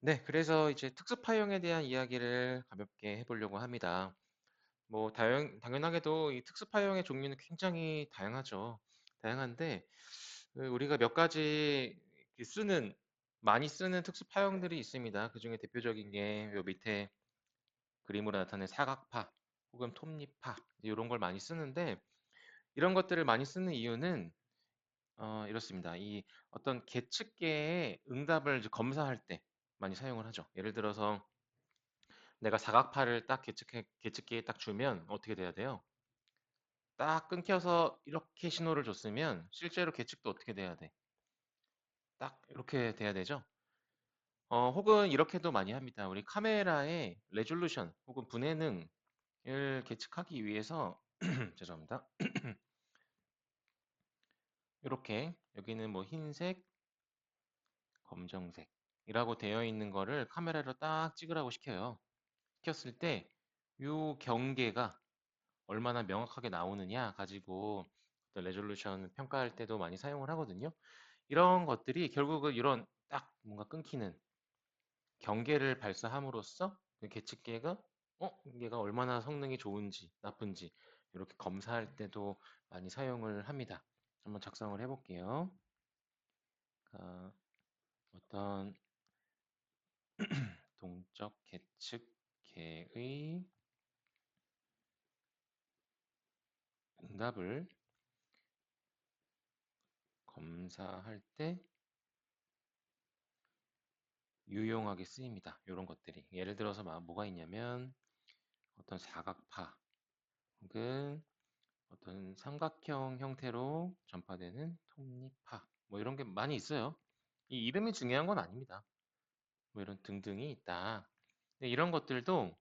네, 그래서 이제 특수파형에 대한 이야기를 가볍게 해보려고 합니다. 뭐, 당연하게도 이 특수파형의 종류는 굉장히 다양하죠. 다양한데, 우리가 몇 가지 많이 쓰는 특수파형들이 있습니다. 그 중에 대표적인 게 요 밑에 그림으로 나타낸 사각파 혹은 톱니파 이런 걸 많이 쓰는데, 이런 것들을 많이 쓰는 이유는 이렇습니다. 이 어떤 계측계의 응답을 이제 검사할 때 많이 사용을 하죠. 예를 들어서 내가 사각파를 딱 계측기에 딱 주면 어떻게 돼야 돼요? 딱 끊겨서 이렇게 신호를 줬으면 실제로 계측도 어떻게 돼야 돼? 딱 이렇게 돼야 되죠? 혹은 이렇게도 많이 합니다. 우리 카메라의 레졸루션 혹은 분해능을 계측하기 위해서 죄송합니다. 이렇게 여기는 뭐 흰색, 검정색이라고 되어 있는 거를 카메라로 딱 찍으라고 시켜요. 시켰을 때 이 경계가 얼마나 명확하게 나오느냐 가지고 어떤 레졸루션 평가할 때도 많이 사용을 하거든요. 이런 것들이 결국은 이런 딱 뭔가 끊기는 경계를 발사함으로써 그 계측계가 얘가 얼마나 성능이 좋은지 나쁜지 이렇게 검사할 때도 많이 사용을 합니다. 한번 작성을 해볼게요. 어떤 동적 계측계의 응답을 검사할 때 유용하게 쓰입니다. 이런 것들이. 예를 들어서 뭐가 있냐면 어떤 사각파 혹은 어떤 삼각형 형태로 전파되는 톱니파 뭐 이런 게 많이 있어요. 이 이름이 중요한 건 아닙니다. 뭐 이런 등등이 있다. 근데 이런 것들도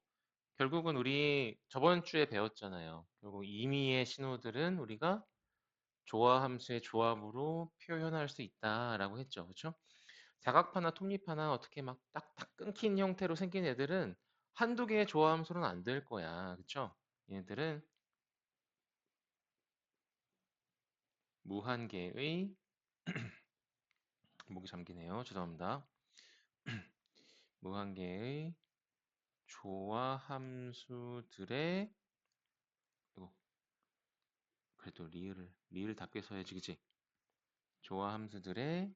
결국은 우리 저번 주에 배웠잖아요. 결국 임의의 신호들은 우리가 조화함수의 조합으로 표현할 수 있다라고 했죠. 그렇죠? 사각파나 톱니파나 어떻게 막 딱딱 끊긴 형태로 생긴 애들은 한두 개의 조화함수로는 안 될 거야. 그쵸? 얘네들은 무한개의 목이 잠기네요. 죄송합니다. 무한개의 조화함수들의 이거 그래도 리을 답게 써야지 그치? 조화함수들의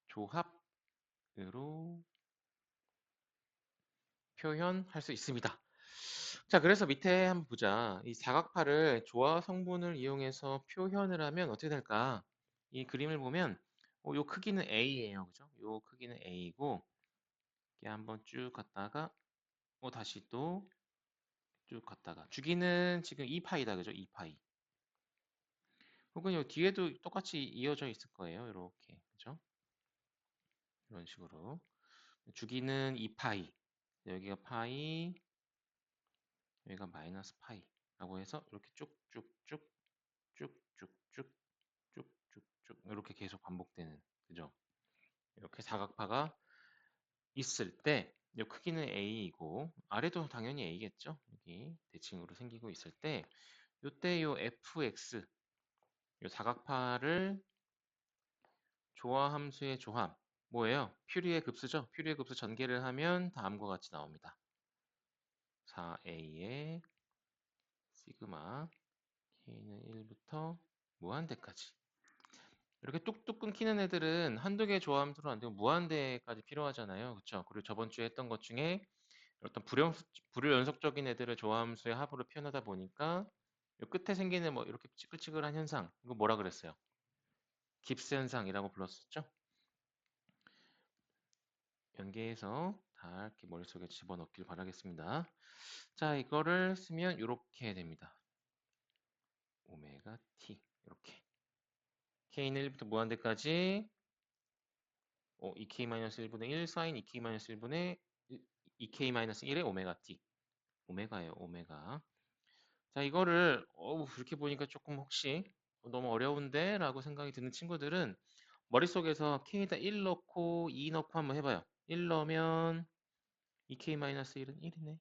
조합으로 표현할 수 있습니다. 자, 그래서 밑에 한번 보자. 이 사각파를 조화 성분을 이용해서 표현을 하면 어떻게 될까? 이 그림을 보면 요 크기는 A예요. 그죠? 요 크기는 A이고 이렇게 한번 쭉 갔다가 다시 또 쭉 갔다가 주기는 지금 2파이다. 그죠? 2파이. 혹은 요 뒤에도 똑같이 이어져 있을 거예요. 이렇게. 그죠? 이런 식으로. 주기는 2파이. 여기가 파이, 여기가 마이너스 파이라고 해서 이렇게 쭉쭉쭉 쭉쭉쭉 쭉쭉쭉 이렇게 계속 반복되는 그죠? 이렇게 사각파가 있을 때 이 크기는 A이고 아래도 당연히 A겠죠? 여기 대칭으로 생기고 있을 때 이때 요 fx 요 사각파를 조화함수의 조합 뭐예요? 퓨리의 급수죠? 퓨리의 급수 전개를 하면 다음과 같이 나옵니다. 4a의 시그마 k는 1부터 무한대까지 이렇게 뚝뚝 끊기는 애들은 한두 개 조합함수로 안 되고 무한대까지 필요하잖아요. 그렇죠? 그리고 저번 주에 했던 것 중에 어떤 불연속적인 애들을 조함수의 합으로 표현하다 보니까 요 끝에 생기는 뭐 이렇게 찌글찌글한 현상 이거 뭐라 그랬어요? 깁스 현상이라고 불렀었죠? 연계해서 다 이렇게 머릿속에 집어넣길 바라겠습니다. 자, 이거를 쓰면 이렇게 됩니다. 오메가 t 이렇게 k는 1부터 무한대까지 2k-1분의 1 사인 2k-1분의 2k-1의 오메가 t 오메가예요 오메가. 자, 이거를 이렇게 보니까 조금 혹시 너무 어려운데? 라고 생각이 드는 친구들은 머릿속에서 k에다 1 넣고 2 넣고 한번 해봐요. 1 넣으면 2k-1은 1이네.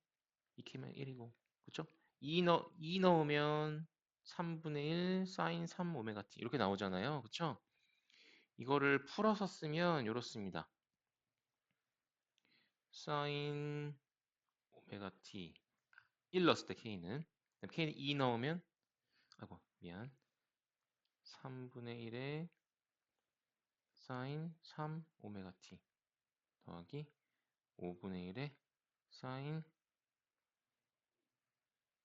2k-1이고 그쵸? 2 넣으면 3분의 1 사인 3 오메가 t 이렇게 나오잖아요. 그쵸? 이거를 풀어서 쓰면 이렇습니다. 사인 오메가 t 1 넣었을 때 k는 k는 2 넣으면 아이고 미안 3분의 1에 사인 3 오메가 t 더하기 5분의 1에 사인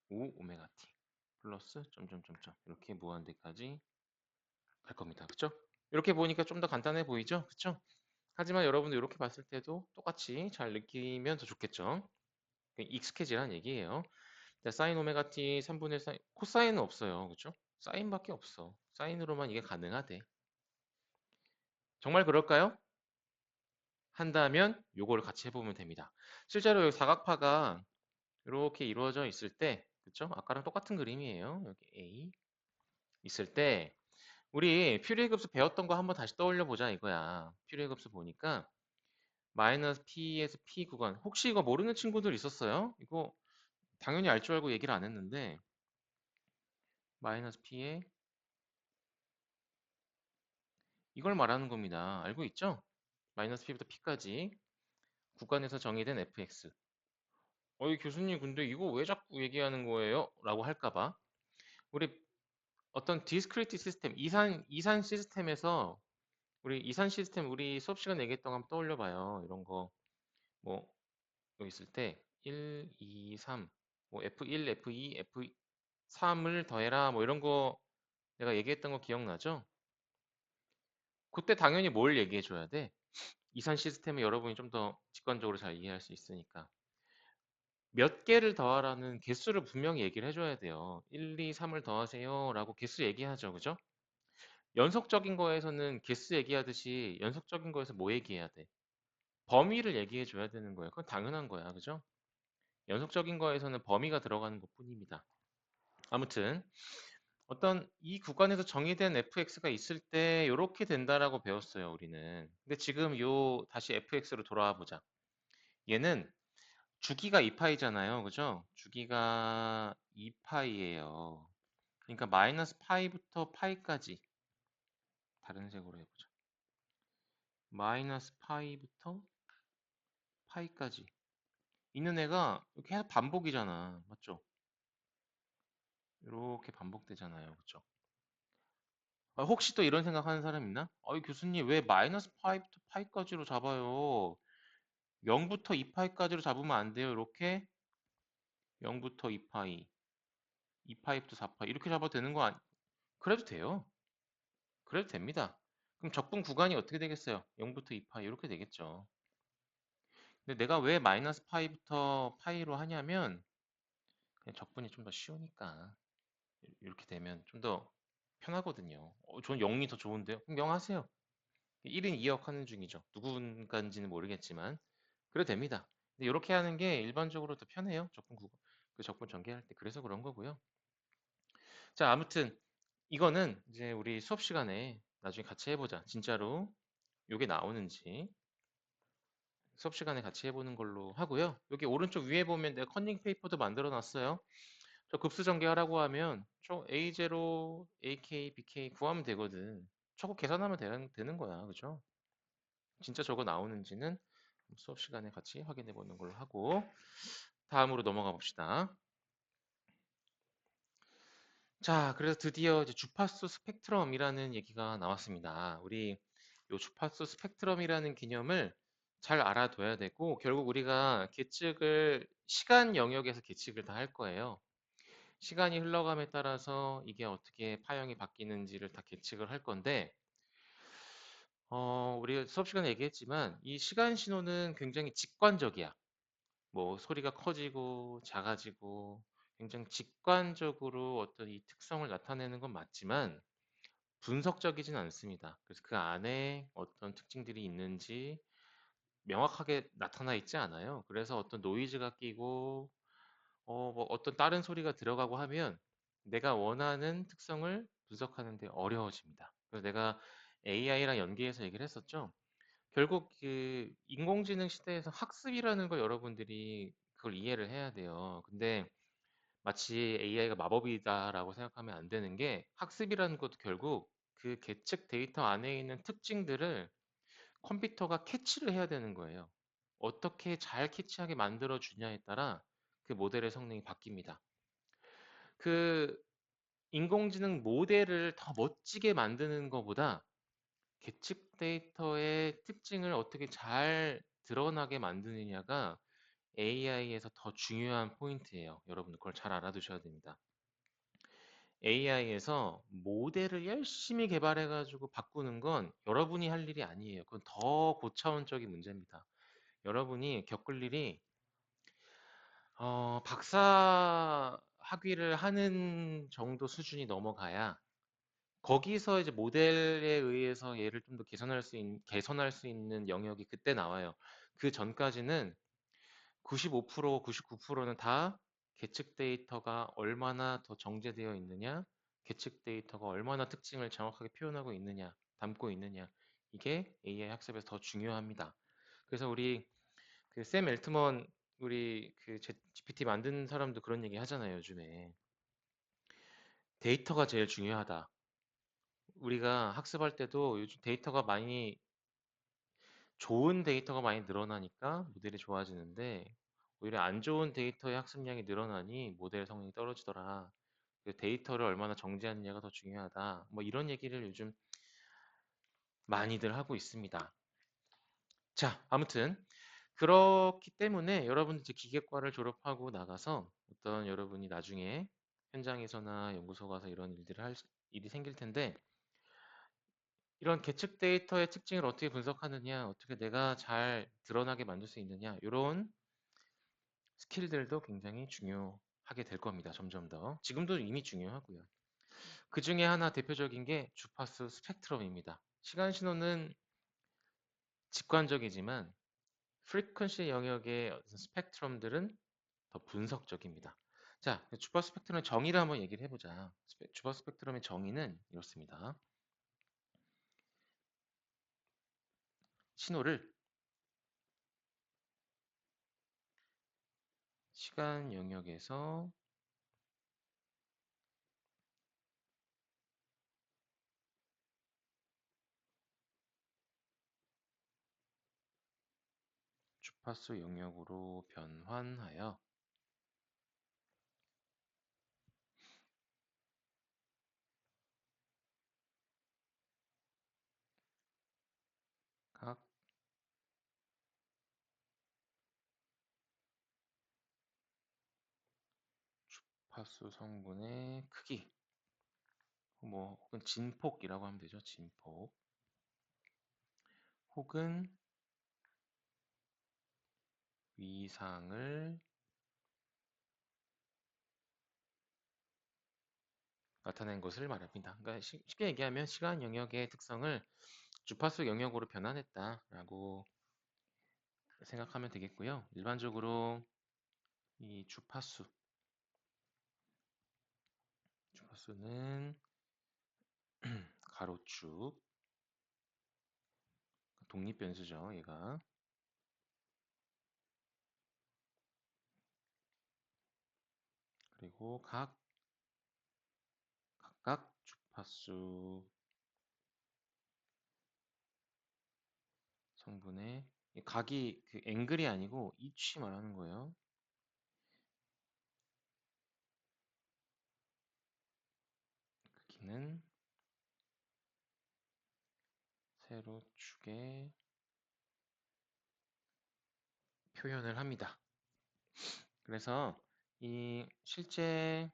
5 오메가 t 플러스 점점점점 이렇게 무한대까지 갈 겁니다. 그쵸? 이렇게 보니까 좀 더 간단해 보이죠? 그쵸? 하지만 여러분들 이렇게 봤을 때도 똑같이 잘 느끼면 더 좋겠죠? 익숙해지라는 얘기예요. 자, 사인 오메가 t 3분의 사인 코사인은 없어요. 그쵸? 사인밖에 없어. 사인으로만 이게 가능하대. 정말 그럴까요? 한다면 요거를 같이 해보면 됩니다. 실제로 여기 사각파가 이렇게 이루어져 있을 때, 그쵸? 아까랑 똑같은 그림이에요. 여기 A 있을 때, 우리 퓨리에 급수 배웠던 거 한번 다시 떠올려 보자 이거야. 퓨리에 급수 보니까 마이너스 P에서 P 구간. 혹시 이거 모르는 친구들 있었어요? 이거 당연히 알 줄 알고 얘기를 안 했는데 마이너스 P에 이걸 말하는 겁니다. 알고 있죠? 마이너스 P부터 P까지 구간에서 정의된 fx. 어이 교수님 근데 이거 왜 자꾸 얘기하는 거예요? 라고 할까봐 우리 어떤 디스크리트 시스템, 이산 시스템에서 이산 시스템 우리 수업 시간에 얘기했던 거 한번 떠올려 봐요. 이런 거 뭐 여기 있을 때 1, 2, 3, 뭐 F1, F2, F3을 더해라 뭐 이런 거 내가 얘기했던 거 기억나죠? 그때 당연히 뭘 얘기해 줘야 돼? 이산 시스템을 여러분이 좀 더 직관적으로 잘 이해할 수 있으니까 몇 개를 더하라는 개수를 분명히 얘기를 해줘야 돼요. 1, 2, 3을 더하세요 라고 개수 얘기하죠. 그죠? 연속적인 거에서는 개수 얘기하듯이 연속적인 거에서 뭐 얘기해야 돼? 범위를 얘기해 줘야 되는 거예요. 그건 당연한 거야. 그죠? 연속적인 거에서는 범위가 들어가는 것 뿐입니다. 아무튼 어떤 이 구간에서 정의된 fx가 있을 때 이렇게 된다라고 배웠어요. 우리는. 근데 지금 요 다시 fx로 돌아와 보자. 얘는 주기가 2파이잖아요. 그죠? 주기가 2파이예요. 그러니까 마이너스 파이부터 파이까지 다른 색으로 해보자. 마이너스 파이부터 파이까지 있는 애가 이렇게 계속 반복이잖아. 맞죠? 이렇게 반복되잖아요. 그죠? 혹시 또 이런 생각하는 사람 있나? 어이 교수님 왜 마이너스 파이부터 파이까지로 잡아요? 0부터 2파이까지로 잡으면 안 돼요. 이렇게 0부터 2파이, 2파이부터 4파이 이렇게 잡아도 되는 거 아니? 그래도 돼요. 그래도 됩니다. 그럼 적분 구간이 어떻게 되겠어요? 0부터 2파이 이렇게 되겠죠. 근데 내가 왜 마이너스 파이부터 파이로 하냐면 그냥 적분이 좀 더 쉬우니까 이렇게 되면 좀 더 편하거든요. 저는 0이 더 좋은데요? 그럼 0 하세요. 1인 2역 하는 중이죠. 누군가인지는 모르겠지만 그래도 됩니다. 근데 이렇게 하는 게 일반적으로 더 편해요. 그 적분 전개할 때 그래서 그런 거고요. 자, 아무튼 이거는 이제 우리 수업 시간에 나중에 같이 해보자. 진짜로 이게 나오는지 수업 시간에 같이 해보는 걸로 하고요. 여기 오른쪽 위에 보면 내가 컨닝 페이퍼도 만들어 놨어요. 저 급수 전개하라고 하면 저 A0, AK, BK 구하면 되거든. 저거 계산하면 되는 거야. 그죠? 진짜 저거 나오는지는 수업 시간에 같이 확인해 보는 걸로 하고 다음으로 넘어가 봅시다. 자, 그래서 드디어 이제 주파수 스펙트럼이라는 얘기가 나왔습니다. 우리 요 주파수 스펙트럼이라는 개념을 잘 알아둬야 되고 결국 우리가 계측을 시간 영역에서 계측을 다 할 거예요. 시간이 흘러감에 따라서 이게 어떻게 파형이 바뀌는지를 다 계측을 할 건데 우리 수업 시간에 얘기했지만 이 시간 신호는 굉장히 직관적이야. 뭐 소리가 커지고 작아지고 굉장히 직관적으로 어떤 이 특성을 나타내는 건 맞지만 분석적이진 않습니다. 그래서 그 안에 어떤 특징들이 있는지 명확하게 나타나 있지 않아요. 그래서 어떤 노이즈가 끼고 뭐 어떤 다른 소리가 들어가고 하면 내가 원하는 특성을 분석하는 데 어려워집니다. 그래서 내가 AI랑 연계해서 얘기를 했었죠. 결국 그 인공지능 시대에서 학습이라는 걸 여러분들이 그걸 이해를 해야 돼요. 근데 마치 AI가 마법이다라고 생각하면 안 되는 게 학습이라는 것도 결국 그 계측 데이터 안에 있는 특징들을 컴퓨터가 캐치를 해야 되는 거예요. 어떻게 잘 캐치하게 만들어 주냐에 따라 그 모델의 성능이 바뀝니다. 그 인공지능 모델을 더 멋지게 만드는 것보다 계측 데이터의 특징을 어떻게 잘 드러나게 만드느냐가 AI에서 더 중요한 포인트예요. 여러분 그걸 잘 알아두셔야 됩니다. AI에서 모델을 열심히 개발해가지고 바꾸는 건 여러분이 할 일이 아니에요. 그건 더 고차원적인 문제입니다. 여러분이 겪을 일이 박사 학위를 하는 정도 수준이 넘어가야 거기서 이제 모델에 의해서 얘를 좀 더 개선할 수 있는 영역이 그때 나와요. 그 전까지는 95%, 99%는 다 계측 데이터가 얼마나 더 정제되어 있느냐, 계측 데이터가 얼마나 특징을 정확하게 표현하고 있느냐, 담고 있느냐. 이게 AI 학습에서 더 중요합니다. 그래서 우리 그 샘 엘트먼 우리 그 GPT 만든 사람도 그런 얘기 하잖아요, 요즘에. 데이터가 제일 중요하다. 우리가 학습할 때도 요즘 데이터가 많이 좋은 데이터가 많이 늘어나니까 모델이 좋아지는데 오히려 안 좋은 데이터의 학습량이 늘어나니 모델 성능이 떨어지더라. 그 데이터를 얼마나 정제하느냐가 더 중요하다. 뭐 이런 얘기를 요즘 많이들 하고 있습니다. 자, 아무튼 그렇기 때문에 여러분 이제 기계과를 졸업하고 나가서 어떤 여러분이 나중에 현장에서나 연구소 가서 이런 일들을 일이 생길 텐데 이런 계측 데이터의 특징을 어떻게 분석하느냐, 어떻게 내가 잘 드러나게 만들 수 있느냐, 이런 스킬들도 굉장히 중요하게 될 겁니다. 점점 더. 지금도 이미 중요하고요. 그 중에 하나 대표적인 게 주파수 스펙트럼입니다. 시간 신호는 직관적이지만 프리퀀시 영역의 어떤 스펙트럼들은 더 분석적입니다. 자, 주파수 스펙트럼의 정의를 한번 얘기를 해보자. 주파수 스펙트럼의 정의는 이렇습니다. 신호를 시간 영역에서 주파수 영역으로 변환하여 각 주파수 성분의 크기, 뭐 혹은 진폭이라고 하면 되죠. 진폭. 혹은 위상을 나타낸 것을 말합니다. 그러니까 쉽게 얘기하면 시간 영역의 특성을 주파수 영역으로 변환했다라고 생각하면 되겠고요. 일반적으로 이 주파수는 가로축, 독립변수죠, 얘가. 그리고 각각 주파수 성분의 이 각이 그 앵글이 아니고 이치 말하는 거예요. 크기는 세로축에 표현을 합니다. 그래서 이 실제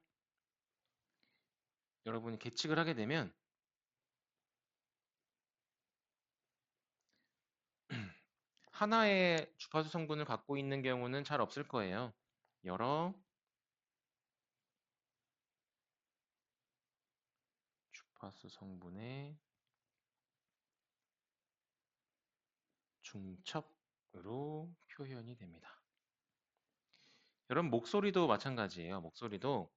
여러분이 계측을 하게 되면 하나의 주파수 성분을 갖고 있는 경우는 잘 없을 거예요. 여러 주파수 성분의 중첩으로 표현이 됩니다. 여러분 목소리도 마찬가지예요. 목소리도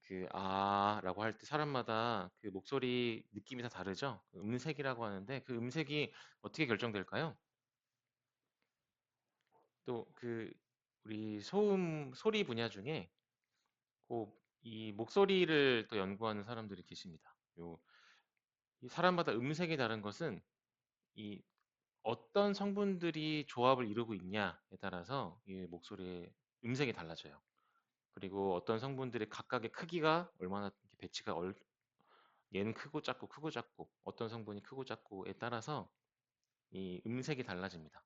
그 아라고 할 때 사람마다 그 목소리 느낌이 다 다르죠. 그 음색이라고 하는데 그 음색이 어떻게 결정될까요? 또 그 우리 소음 소리 분야 중에 꼭 이 목소리를 또 연구하는 사람들이 계십니다. 이 사람마다 음색이 다른 것은 이 어떤 성분들이 조합을 이루고 있냐에 따라서 이 목소리의 음색이 달라져요. 그리고 어떤 성분들의 각각의 크기가 얼마나 이렇게 배치가 얘는 크고 작고 어떤 성분이 크고 작고에 따라서 이 음색이 달라집니다.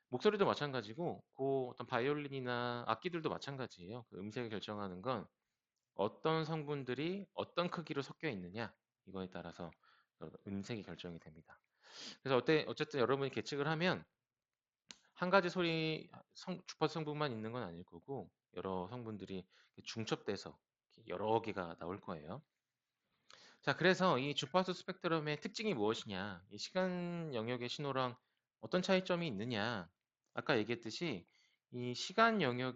목소리도 마찬가지고 그 어떤 바이올린이나 악기들도 마찬가지예요. 그 음색을 결정하는 건 어떤 성분들이 어떤 크기로 섞여 있느냐 이거에 따라서 음색이 결정이 됩니다. 그래서 어쨌든 여러분이 계측을 하면 한 가지 소리 주파수 성분만 있는 건 아닐 거고 여러 성분들이 중첩돼서 여러 개가 나올 거예요. 자, 그래서 이 주파수 스펙트럼의 특징이 무엇이냐? 이 시간 영역의 신호랑 어떤 차이점이 있느냐? 아까 얘기했듯이 이 시간 영역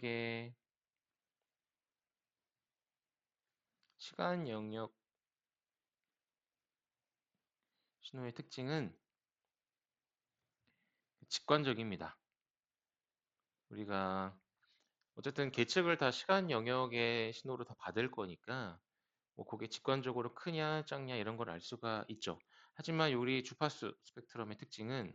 신호의 특징은 직관적입니다. 우리가 어쨌든 계측을 다 시간 영역의 신호로 다 받을 거니까 뭐 그게 직관적으로 크냐 작냐 이런 걸 알 수가 있죠. 하지만 우리 주파수 스펙트럼의 특징은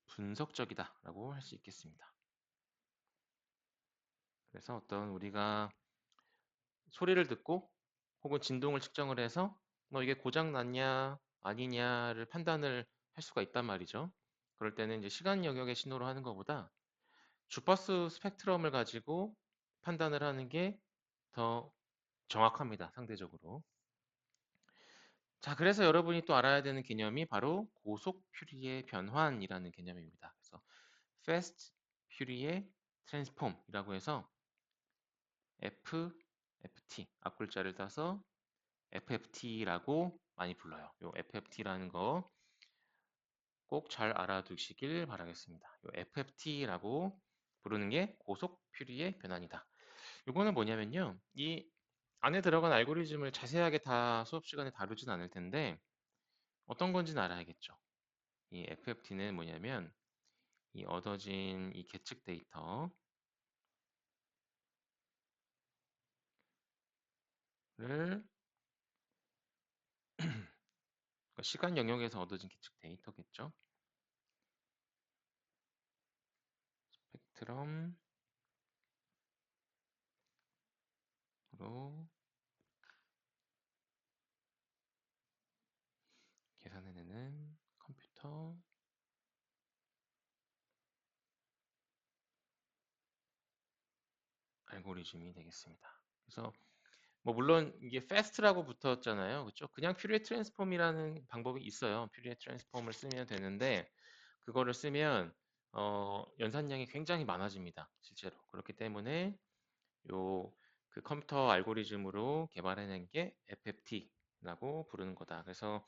분석적이다라고 할 수 있겠습니다. 그래서 어떤 우리가 소리를 듣고 혹은 진동을 측정을 해서 뭐 이게 고장 났냐 아니냐를 판단을 할 수가 있단 말이죠. 그럴 때는 이제 시간 영역의 신호로 하는 것보다 주파수 스펙트럼을 가지고 판단을 하는 게 더 정확합니다. 상대적으로. 자, 그래서 여러분이 또 알아야 되는 개념이 바로 고속 퓨리의 변환이라는 개념입니다. 그래서 fast 퓨리의 트랜스폼이라고 해서 FFT 앞글자를 따서 FFT라고 많이 불러요. 요 FFT라는 거 꼭 잘 알아두시길 바라겠습니다. 요 FFT라고 부르는 게 고속 퓨리의 변환이다. 요거는 뭐냐면요. 이 안에 들어간 알고리즘을 자세하게 다 수업 시간에 다루진 않을 텐데 어떤 건지는 알아야겠죠. 이 FFT는 뭐냐면 이 얻어진 이 계측 데이터를 그러니까 시간 영역에서 얻어진 계측 데이터겠죠. 스펙트럼으로 계산해내는 컴퓨터 알고리즘이 되겠습니다. 그래서 뭐 물론 이게 fast라고 붙었잖아요. 그렇죠? 그냥 퓨리에 트랜스폼이라는 방법이 있어요. 퓨리에 트랜스폼을 쓰면 되는데 그거를 쓰면 연산량이 굉장히 많아집니다. 실제로. 그렇기 때문에 요 그 컴퓨터 알고리즘으로 개발해낸 게 FFT라고 부르는 거다. 그래서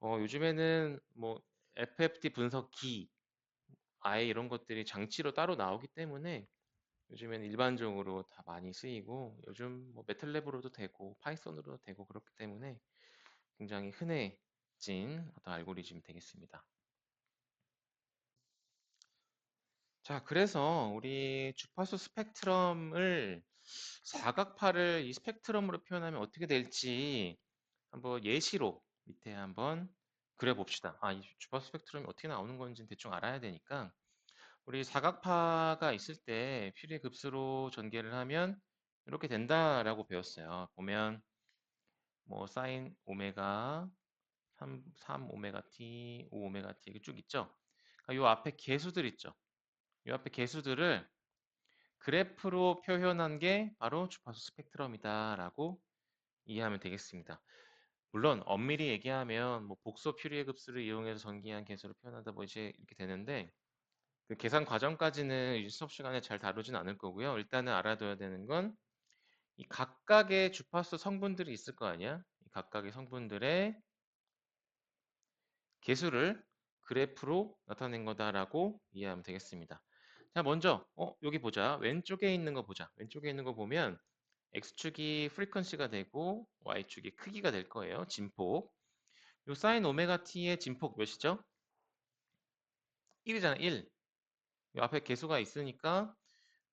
요즘에는 뭐 FFT 분석기 아예 이런 것들이 장치로 따로 나오기 때문에 요즘에는 일반적으로 다 많이 쓰이고 요즘 뭐 매틀랩으로도 되고 파이썬으로도 되고 그렇기 때문에 굉장히 흔해진 어떤 알고리즘이 되겠습니다. 자, 그래서 우리 주파수 스펙트럼을 사각파를 이 스펙트럼으로 표현하면 어떻게 될지 한번 예시로 밑에 한번 그려봅시다. 이 주파수 스펙트럼이 어떻게 나오는 건지 대충 알아야 되니까 우리 사각파가 있을 때 퓨리에 급수로 전개를 하면 이렇게 된다라고 배웠어요. 보면 뭐 사인 오메가 3 오메가 t 5 오메가 t 이렇게 쭉 있죠. 이 앞에 개수들 있죠. 이 앞에 개수들을 그래프로 표현한 게 바로 주파수 스펙트럼이다라고 이해하면 되겠습니다. 물론 엄밀히 얘기하면 뭐 복소 퓨리에 급수를 이용해서 전개한 개수를 표현하다 뭐 이제 이렇게 되는데 그 계산 과정까지는 이 수업 시간에 잘 다루진 않을 거고요. 일단은 알아둬야 되는 건 이 각각의 주파수 성분들이 있을 거 아니야? 이 각각의 성분들의 개수를 그래프로 나타낸 거다라고 이해하면 되겠습니다. 자, 먼저 여기 보자. 왼쪽에 있는 거 보자. 왼쪽에 있는 거 보면 x축이 프리퀀시가 되고 y축이 크기가 될 거예요. 진폭. 요 사인 오메가 t의 진폭 몇이죠? 1이잖아, 1. 이 앞에 개수가 있으니까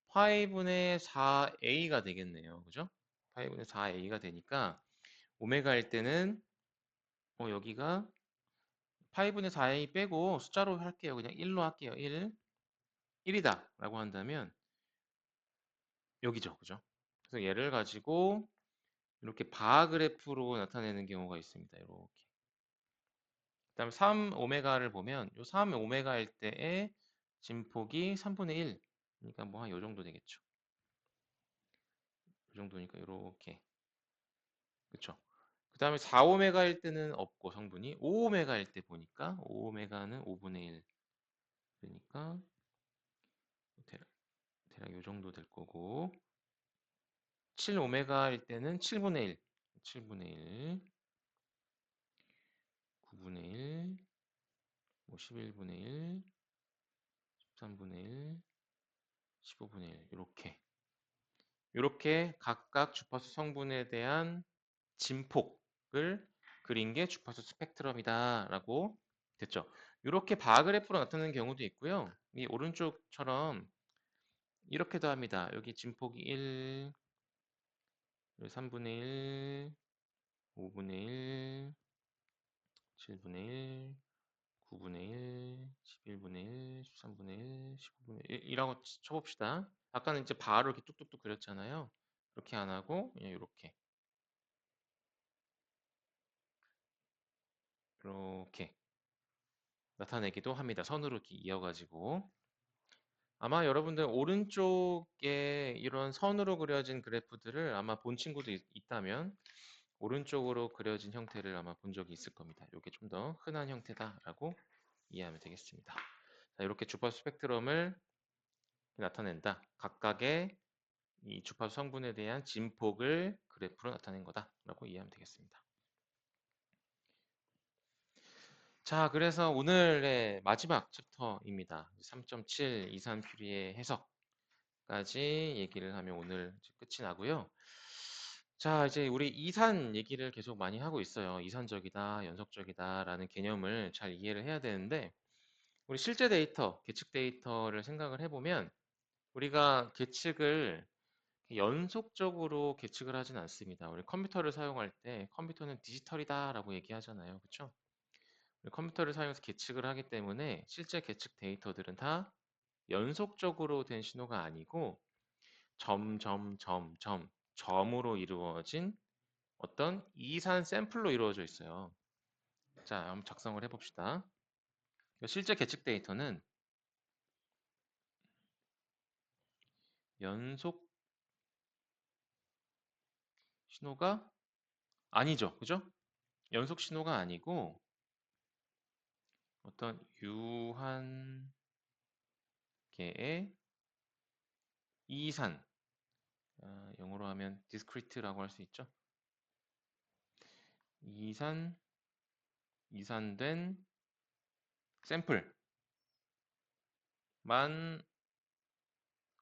파이분의 4a가 되겠네요. 그죠? 파이분의 4a가 되니까 오메가일 때는 여기가 파이분의 4a 빼고 숫자로 할게요. 그냥 1로 할게요. 1이다 라고 한다면 여기죠. 그죠? 그래서 얘를 가지고 이렇게 바그래프로 나타내는 경우가 있습니다. 이렇게. 그다음에 3오메가를 보면 요 3오메가일 때의 진폭이 3분의 1. 그러니까 뭐 한 요 정도 되겠죠. 요 정도니까 이렇게. 그쵸? 그다음에 4오메가일 때는 없고 성분이 5오메가일 때 보니까 5오메가는 5분의 1. 그러니까 대략 요 정도 될 거고 7오메가일 때는 7분의 1. 7분의 1, 9분의 1, 뭐 11분의 1, 13분의 1, 15분의 1 이렇게 각각 주파수 성분에 대한 진폭을 그린 게 주파수 스펙트럼이다라고 됐죠. 이렇게 바그래프로 나타나는 경우도 있고요. 이 오른쪽처럼 이렇게도 합니다. 여기 진폭이 1, 3분의 1, 5분의 1, 7분의 1, 9분의 1, 11분의 1, 13분의 1, 15분의 1이라고 쳐봅시다. 아까는 이제 바로 이렇게 뚝뚝뚝 그렸잖아요. 그렇게 안 하고 그냥 이렇게 나타내기도 합니다. 선으로 이렇게 이어가지고 아마 여러분들 오른쪽에 이런 선으로 그려진 그래프들을 아마 본 친구도 있다면 오른쪽으로 그려진 형태를 아마 본 적이 있을 겁니다. 이게 좀 더 흔한 형태다라고 이해하면 되겠습니다. 자, 이렇게 주파수 스펙트럼을 나타낸다. 각각의 이 주파수 성분에 대한 진폭을 그래프로 나타낸 거다라고 이해하면 되겠습니다. 자, 그래서 오늘의 마지막 챕터입니다. 3.7 이산 퓨리의 해석까지 얘기를 하면 오늘 끝이 나고요. 자, 이제 우리 이산 얘기를 계속 많이 하고 있어요. 이산적이다, 연속적이다라는 개념을 잘 이해를 해야 되는데 우리 실제 데이터, 계측 데이터를 생각을 해보면 우리가 계측을 연속적으로 계측을 하진 않습니다. 우리 컴퓨터를 사용할 때 컴퓨터는 디지털이다라고 얘기하잖아요. 그렇죠? 컴퓨터를 사용해서 계측을 하기 때문에 실제 계측 데이터들은 다 연속적으로 된 신호가 아니고 점으로 이루어진 어떤 이산 샘플로 이루어져 있어요. 자, 한번 작성을 해봅시다. 실제 계측 데이터는 연속 신호가 아니죠. 그죠? 연속 신호가 아니고 어떤 유한 개의 이산, 영어로 하면 discrete라고 할 수 있죠. 이산된 샘플만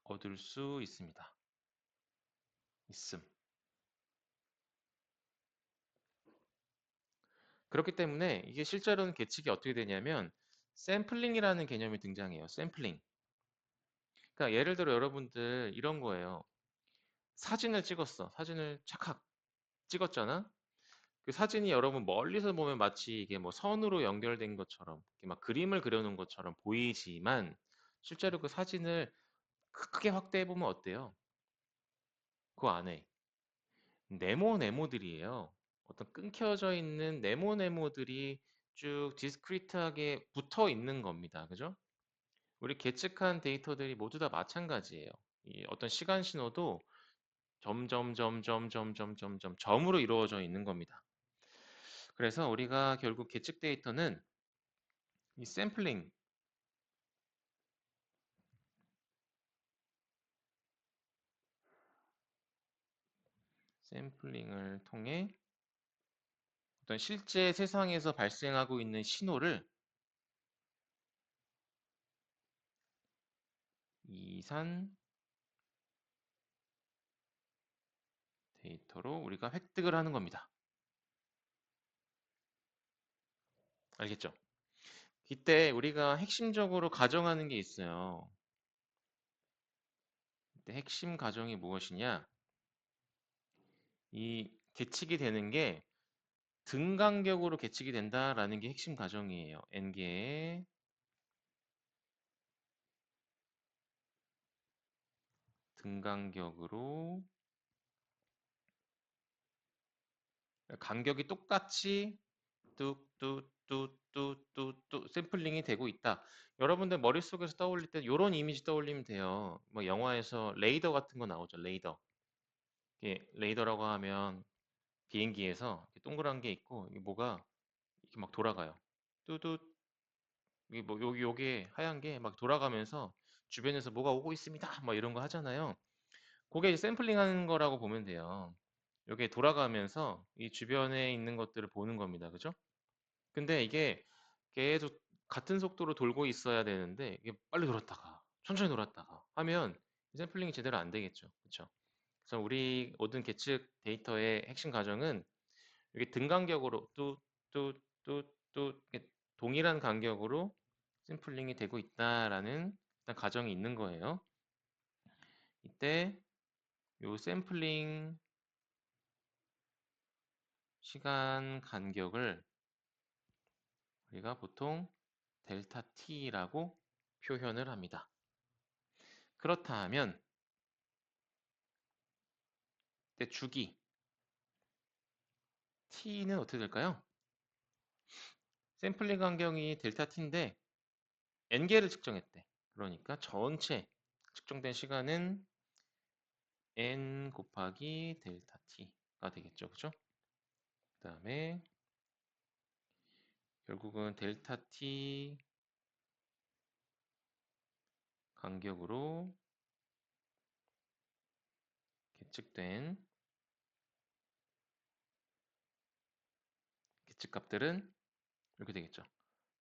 얻을 수 있습니다. 있음. 그렇기 때문에 이게 실제로는 계측이 어떻게 되냐면 샘플링이라는 개념이 등장해요. 샘플링. 그러니까 예를 들어 여러분들 이런 거예요. 사진을 찍었어. 사진을 착각 찍었잖아. 그 사진이 여러분 멀리서 보면 마치 이게 뭐 선으로 연결된 것처럼 이렇게 막 그림을 그려놓은 것처럼 보이지만 실제로 그 사진을 크게 확대해 보면 어때요? 그 안에 네모들이에요. 어떤 끊겨져 있는 네모들이 쭉 디스크리트하게 붙어 있는 겁니다. 그죠? 우리 계측한 데이터들이 모두 다 마찬가지예요. 이 어떤 시간 신호도 점으로 이루어져 있는 겁니다. 그래서 우리가 결국 계측 데이터는 이 샘플링을 통해 어떤 실제 세상에서 발생하고 있는 신호를 이산 데이터로 우리가 획득을 하는 겁니다. 알겠죠? 이때 우리가 핵심적으로 가정하는 게 있어요. 이때 핵심 가정이 무엇이냐? 이 계측이 되는 게 등간격으로 계측이 된다라는 게 핵심 가정이에요. n개의 등간격으로 간격이 똑같이 뚝뚝뚝뚝뚝뚝 샘플링이 되고 있다. 여러분들 머릿속에서 떠올릴 때 이런 이미지 떠올리면 돼요. 뭐 영화에서 레이더 같은 거 나오죠. 레이더. 이게 레이더라고 하면 비행기에서 이렇게 동그란 게 있고 이게 뭐가 이렇게 막 돌아가요. 뚜뚜 이게 뭐 요게 하얀 게 막 돌아가면서 주변에서 뭐가 오고 있습니다. 막 이런 거 하잖아요. 그게 이제 샘플링 하는 거라고 보면 돼요. 요게 돌아가면서 이 주변에 있는 것들을 보는 겁니다. 그죠? 근데 이게 계속 같은 속도로 돌고 있어야 되는데 이게 빨리 돌았다가 천천히 돌았다가 하면 샘플링이 제대로 안 되겠죠. 그렇죠? 그래서 우리 모든 계측 데이터의 핵심 가정은 이게 등간격으로 뚜뚜뚜뚜 동일한 간격으로 샘플링이 되고 있다라는 일단 가정이 있는 거예요. 이때 요 샘플링 시간 간격을 우리가 보통 델타 t라고 표현을 합니다. 그렇다면 이때 주기 t는 어떻게 될까요? 샘플링 간격이 델타 t인데 n개를 측정했대. 그러니까 전체 측정된 시간은 n 곱하기 델타 t가 되겠죠. 그죠? 그 다음에 결국은 델타 t 간격으로 계측된 계측값들은 이렇게 되겠죠.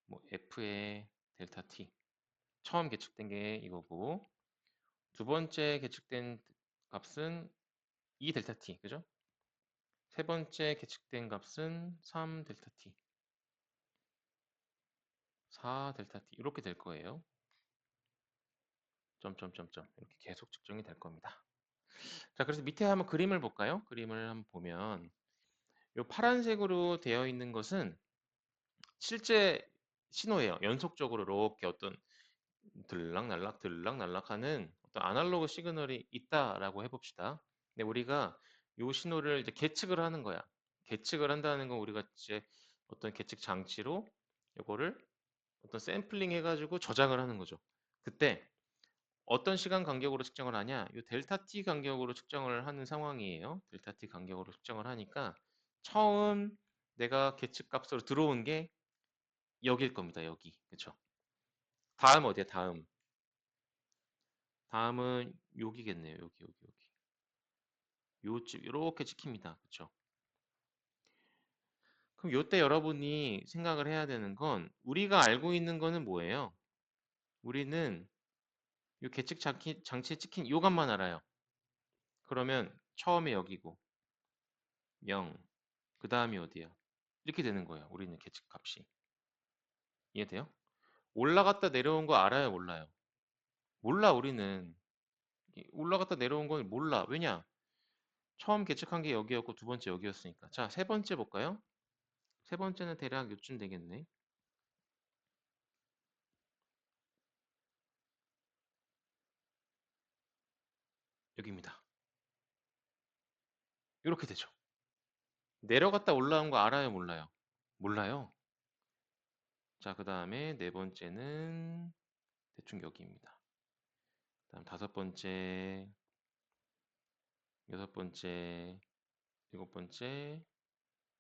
뭐 f의 델타 t 처음 계측된 게 이거고 두 번째 계측된 값은 2 델타 t 그죠? 세 번째 계측된 값은 3 델타 t 4 델타 t 이렇게 될 거예요. 점점점점 이렇게 계속 측정이 될 겁니다. 자, 그래서 밑에 한번 그림을 볼까요? 그림을 한번 보면 이 파란색으로 되어 있는 것은 실제 신호예요. 연속적으로 이렇게 어떤 들락날락 들락날락 하는 어떤 아날로그 시그널이 있다라고 해봅시다. 근데 우리가 이 신호를 이제 계측을 하는 거야. 계측을 한다는 건 우리가 이제 어떤 계측 장치로 이거를 어떤 샘플링 해가지고 저장을 하는 거죠. 그때 어떤 시간 간격으로 측정을 하냐? 이 델타 t 간격으로 측정을 하는 상황이에요. 델타 t 간격으로 측정을 하니까 처음 내가 계측 값으로 들어온 게 여기일 겁니다. 여기. 그쵸? 다음 어디야? 다음. 다음은 여기겠네요. 여기. 요쯤 이렇게 찍힙니다. 그쵸? 그럼 요때 여러분이 생각을 해야 되는 건 우리가 알고 있는 거는 뭐예요? 우리는 요 계측 장치에 찍힌 요 값만 알아요. 그러면 처음에 여기고 0, 그 다음이 어디야? 이렇게 되는 거예요. 우리는 계측 값이. 이해돼요? 올라갔다 내려온 거 알아요? 몰라요? 몰라, 우리는. 올라갔다 내려온 건 몰라. 왜냐? 처음 계측한 게 여기였고 두 번째 여기였으니까. 자, 세 번째 볼까요? 세 번째는 대략 요쯤 되겠네. 여기입니다. 이렇게 되죠. 내려갔다 올라온 거 알아요? 몰라요? 몰라요. 자, 그 다음에 네 번째는 대충 여기입니다. 다음 다섯 번째, 여섯 번째, 일곱 번째,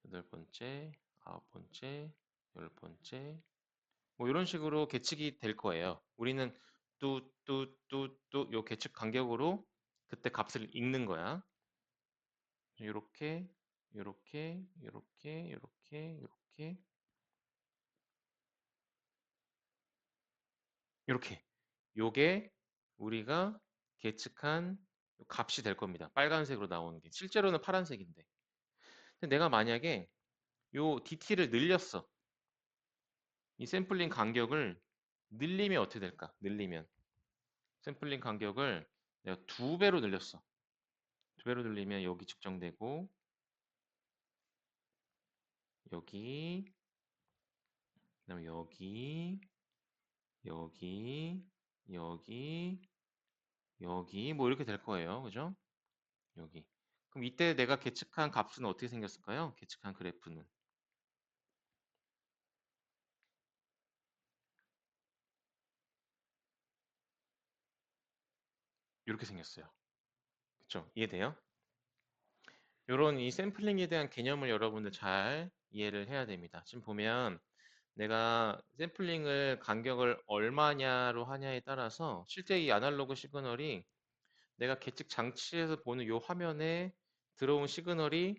여덟 번째, 아홉 번째, 열 번째, 뭐 이런 식으로 계측이 될 거예요. 우리는 뚜뚜뚜뚜 요 계측 간격으로 그때 값을 읽는 거야. 요렇게, 요렇게, 요렇게, 요렇게, 요렇게, 요렇게. 요게 우리가 계측한 값이 될 겁니다. 빨간색으로 나오는 게. 실제로는 파란색인데. 근데 내가 만약에 요 DT를 늘렸어. 이 샘플링 간격을 늘리면 어떻게 될까? 늘리면. 샘플링 간격을 내가 두 배로 늘렸어. 두 배로 늘리면 여기 측정되고 여기 그다음에 여기 여기 여기 여기 뭐 이렇게 될 거예요. 그죠? 여기. 그럼 이때 내가 계측한 값은 어떻게 생겼을까요? 계측한 그래프는 이렇게 생겼어요. 그쵸? 이해돼요? 요런 이 샘플링에 대한 개념을 여러분들 잘 이해를 해야 됩니다. 지금 보면 내가 샘플링을 간격을 얼마냐로 하냐에 따라서 실제 이 아날로그 시그널이 내가 계측 장치에서 보는 요 화면에 들어온 시그널이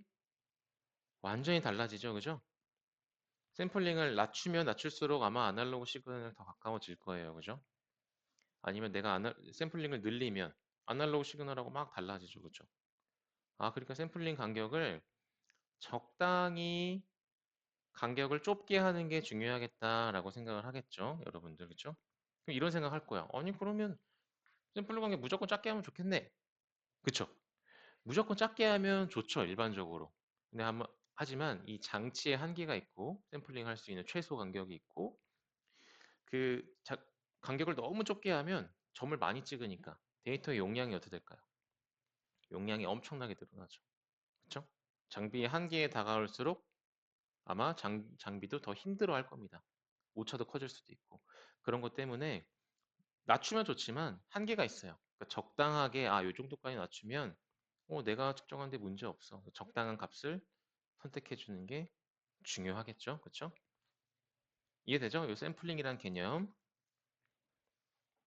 완전히 달라지죠. 그죠? 샘플링을 낮추면 낮출수록 아마 아날로그 시그널 더 가까워질 거예요. 그죠? 아니면 내가 샘플링을 늘리면 아날로그 시그널하고 막 달라지죠. 그죠? 아, 그러니까 샘플링 간격을 적당히 간격을 좁게 하는 게 중요하겠다라고 생각을 하겠죠. 여러분들. 그죠? 그럼 이런 생각 할 거야. 아니, 그러면 샘플링 간격 무조건 작게 하면 좋겠네. 그쵸? 무조건 작게 하면 좋죠. 일반적으로. 근데 하지만 이 장치에 한계가 있고 샘플링 할 수 있는 최소 간격이 있고 그 간격을 너무 좁게 하면 점을 많이 찍으니까 데이터의 용량이 어떻게 될까요? 용량이 엄청나게 늘어나죠. 그렇죠? 장비의 한계에 다가올수록 아마 장비도 더 힘들어 할 겁니다. 오차도 커질 수도 있고. 그런 것 때문에 낮추면 좋지만 한계가 있어요. 그러니까 적당하게 요 정도까지 낮추면 내가 측정하는데 문제 없어. 적당한 값을 선택해 주는 게 중요하겠죠. 그렇죠? 이해되죠? 이 샘플링이란 개념.